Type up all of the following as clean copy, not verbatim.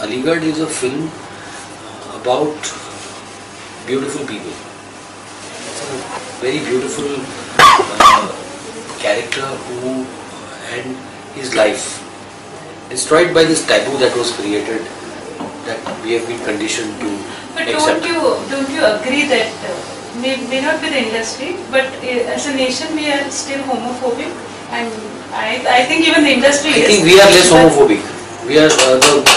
Aligarh is a film about beautiful people. It's a very beautiful character who and his life destroyed by this taboo that was created, that we have been conditioned to accept. But don't you agree that may not be the industry, but as a nation we are still homophobic, and I think even the industry I think we are less homophobic. We are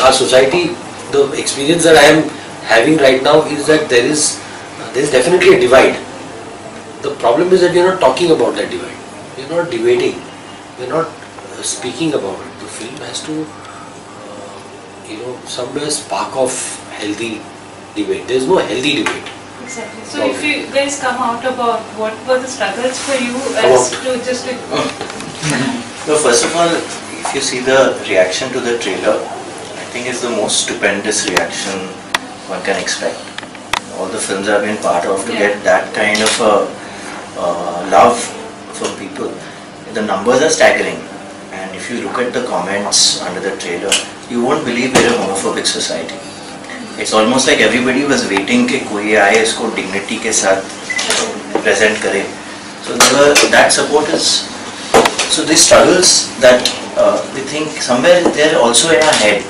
our society. The experience that I am having right now is that there is definitely a divide. The problem is that we are not talking about that divide. We are not debating. We are not speaking about it. The film has to, somewhere spark off healthy debate. There is no healthy debate. Exactly. So if you guys come out about what were the struggles for you as to just to... So first of all, if you see the reaction to the trailer, I think it's the most stupendous reaction one can expect. All the films I've been part of, to get that kind of love from people. The numbers are staggering, and if you look at the comments under the trailer, you won't believe we're a homophobic society. It's almost like everybody was waiting कि कोई आए इसको dignity के साथ present करे. So that support is. So these struggles that we think somewhere they're also in our head.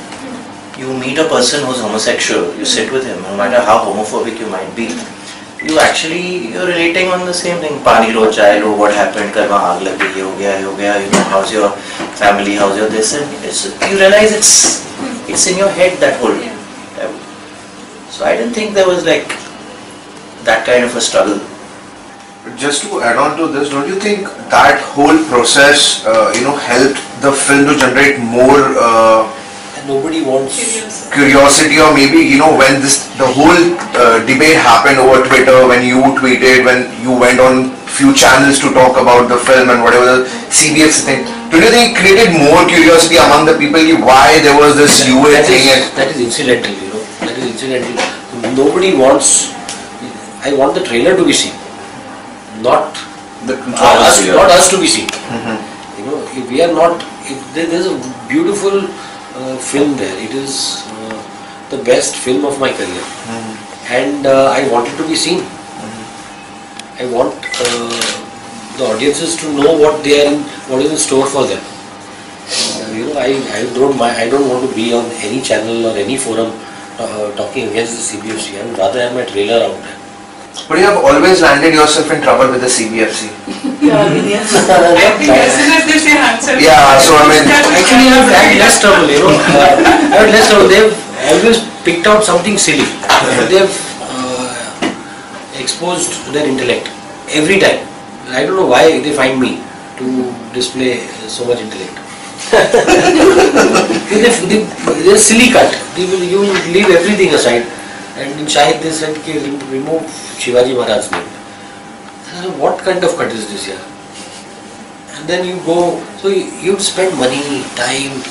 You meet a person who's homosexual, you sit with him, no matter how homophobic you might be, you're relating on the same thing. Pani lo, chai lo, what happened, karma aag lag gayi, ye ho gaya, how's your family, how's your this, and you realize it's in your head, that whole time. So I didn't think there was like that kind of a struggle. Just to add on to this, don't you think that whole process, helped the film to generate more nobody wants curiosity, or maybe when the whole debate happened over Twitter, when you tweeted, when you went on few channels to talk about the film and whatever the CBFC thing, don't you think it created more curiosity among the people why there was this UA thing? That is incidental, that is incidental. Nobody wants. I want the trailer to be seen, not us to be seen. If we are not, there is a beautiful film there. It is the best film of my career, and I want it to be seen. I want the audiences to know what is in store for them. I don't want to be on any channel or any forum talking against the CBFC. I would rather have my trailer out there. But you have always landed yourself in trouble with the CBFC. I think as soon as they say Hansal. Yeah, so I mean, actually I have had less trouble, I have less trouble. They have always picked out something silly. They have exposed their intellect every time. I don't know why they find me to display so much intellect. They're silly cut. You leave everything aside. And in Shahid they said, remove Shivaji Maharaj's name. What kind of cut is this here? And then you go, so you spend money, time,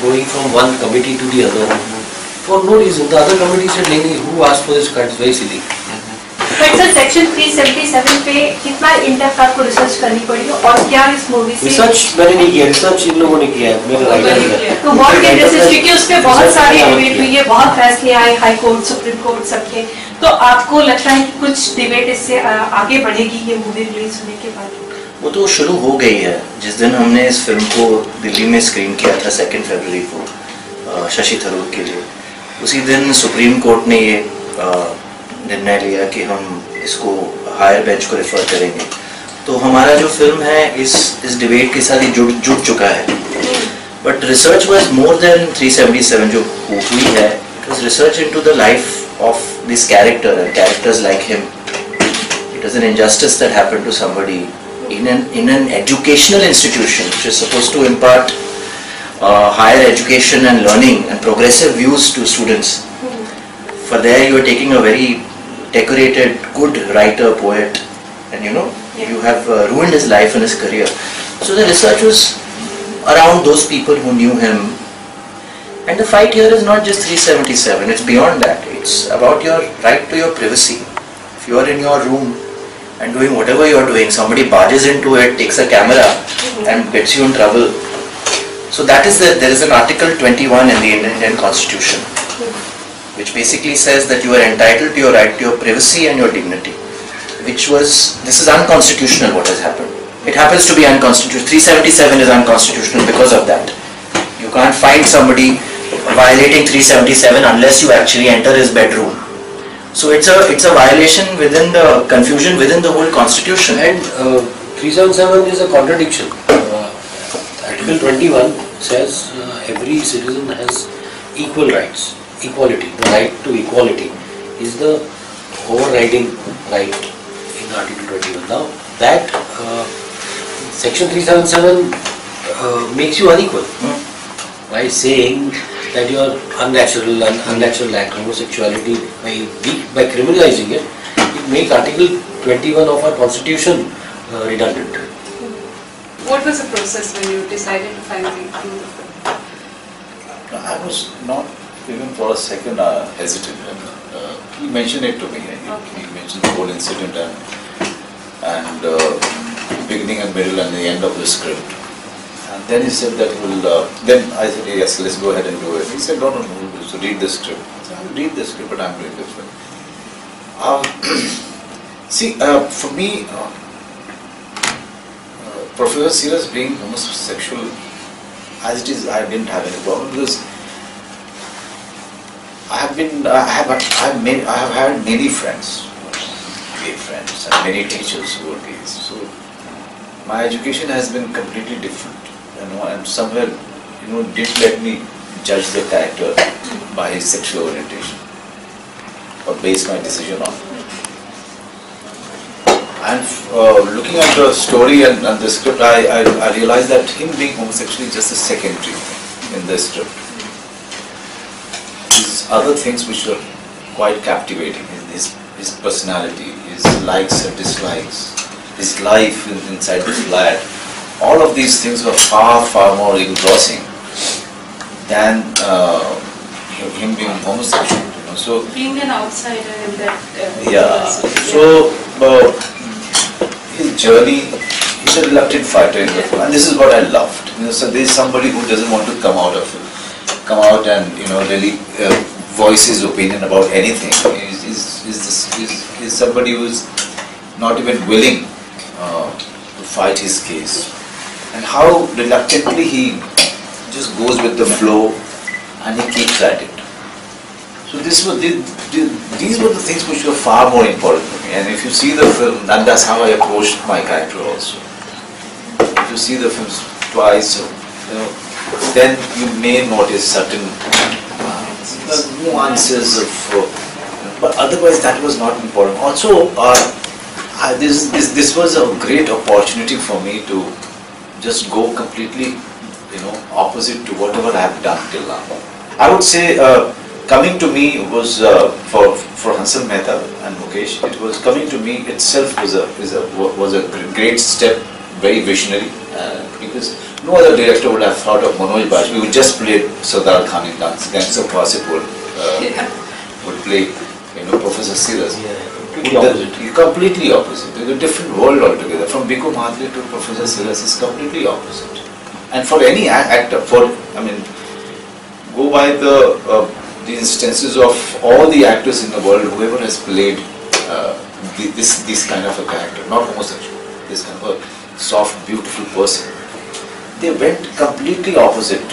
going from one committee to the other for no reason. The other committee said, who asked for this cut? It's very silly. But sir, section 377 पे कितना in-depth आपको research करनी पड़ी और क्या इस movie से? Research मैंने नहीं किया, research इन लोगों ने किया है, मेरे राइटर ने। तो बहुत इंटरेस्टिंग, क्योंकि उस पे बहुत सारी डिबेट हुई है, बहुत फैसले आए हाई कोर्ट, सुप्रीम कोर्ट सबके। तो आपको लगता है कि कुछ डिबेट इससे आगे बढ़ेगी ये मूवी रिलीज होने के बाद? वो तो शुरू हो गई है। जिस दिन हमने इस फिल्म को दिल्ली में स्क्रीन किया था 2 फरवरी को शशि थरूर के लिए, उसी दिन सुप्रीम कोर्ट ने ये निर्णय लिया कि हम इसको हायर बेंच को रेफर करेंगे। तो हमारा जो फिल्म है इस डिबेट के साथ ही जुड़ चुका है। But research was more than 377 जो हुई है। It was research into the life of this character and characters like him. It was an injustice that happened to somebody in an educational institution which is supposed to impart higher education and learning and progressive views to students. For there you are taking a very decorated, good writer, poet, and you have ruined his life and his career. So the research was around those people who knew him. And the fight here is not just 377, it's beyond that. It's about your right to your privacy. If you are in your room and doing whatever you are doing, somebody barges into it, takes a camera and gets you in trouble. So that is there is an Article 21 in the Indian Constitution, which basically says that you are entitled to your right to your privacy and your dignity, this is unconstitutional what has happened. It happens to be unconstitutional. 377 is unconstitutional because of that. You can't find somebody violating 377 unless you actually enter his bedroom. So it's a violation within the confusion within the whole constitution. And 377 is a contradiction. Article 21 says every citizen has equal rights, equality. The right to equality is the overriding right in Article 21. Now that Section 377 makes you unequal by saying that you are unnatural act, homosexuality, by criminalizing it, it makes Article 21 of our Constitution redundant. What was the process when you decided to finally do the film? I was not even for a second hesitant. He mentioned it to me. He mentioned the whole incident and beginning and middle and the end of the script. And then he said that then I said, yes, let's go ahead and do it. He said, no, so read the script. I said, I'll read the script, but I'm doing this film. See, for me, Professor Silas being homosexual, as it is, I didn't have any problem because I have had many friends, gay friends, and many teachers who are gays. So my education has been completely different, and somewhere, didn't let me judge the character by his sexual orientation or base my decision on. And looking at the story and the script, I realized that him being homosexual is just a secondary thing in the script. These other things which were quite captivating, his personality, his likes and dislikes, his life inside the flat, all of these things were far, far more engrossing than him being homosexual. So being an outsider in that. Yeah. So his journey, he's a reluctant fighter in the film, and this is what I loved. So there is somebody who doesn't want to come out and really voice his opinion about anything. He's somebody who is not even willing to fight his case, and how reluctantly he just goes with the flow and he keeps at it. So these were the things which were far more important to me. And if you see the film, and that's how I approached my character also. If you see the films twice, then you may notice certain nuances of, but otherwise that was not important. Also, this was a great opportunity for me to just go completely, opposite to whatever I have done till now. I would say. Coming to me was for Hansal Mehta and Bhupesh. It was coming to me itself was a great step, very visionary, because no other director would have thought of Manoj Bajpayee, who just played Sardar Khan in Gangs of Wasseypur, would play Professor Silas. Completely opposite. It's a different world altogether. From Biko Madre to Professor Silas is completely opposite. And for any actor, go by the instances of all the actors in the world, whoever has played this kind of a character, not homosexual, this kind of a soft, beautiful person, they went completely opposite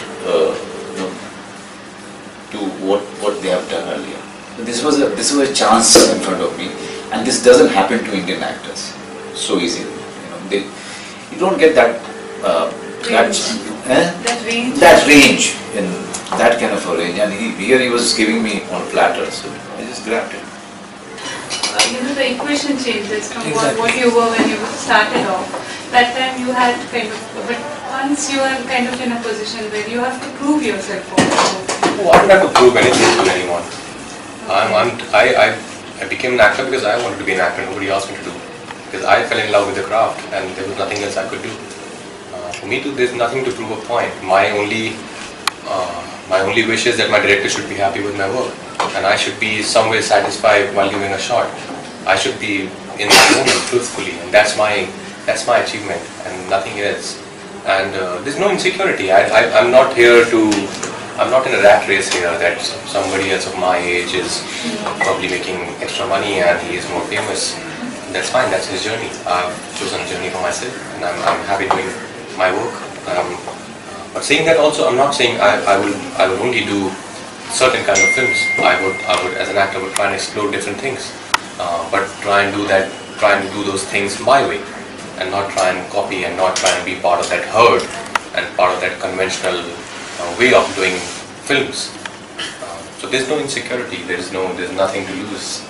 to what they have done earlier. So this was a chance in front of me, and this doesn't happen to Indian actors so easily. You don't get that range in that kind of a range, and here he was giving me on platters, so I just grabbed it. The equation changes from what you were when you started off. That time you had but once you are kind of in a position where you have to prove yourself also. I don't have to prove anything to anyone. I became an actor because I wanted to be an actor, nobody asked me to do. Because I fell in love with the craft and there was nothing else I could do. For me, there's nothing to prove a point. My only wish is that my director should be happy with my work, and I should be somewhere satisfied while giving a shot. I should be in the moment truthfully, and that's my achievement and nothing else. and there's no insecurity. I'm not here to, I'm not in a rat race here that somebody else of my age is probably making extra money and he is more famous. That's fine, that's his journey. I've chosen a journey for myself and I'm happy doing my work. But saying that also, I'm not saying I will only do certain kind of films. I would as an actor would try and explore different things, but try and do those things my way, and not try and copy and not try and be part of that herd and part of that conventional way of doing films. So there's no insecurity. There's nothing to lose.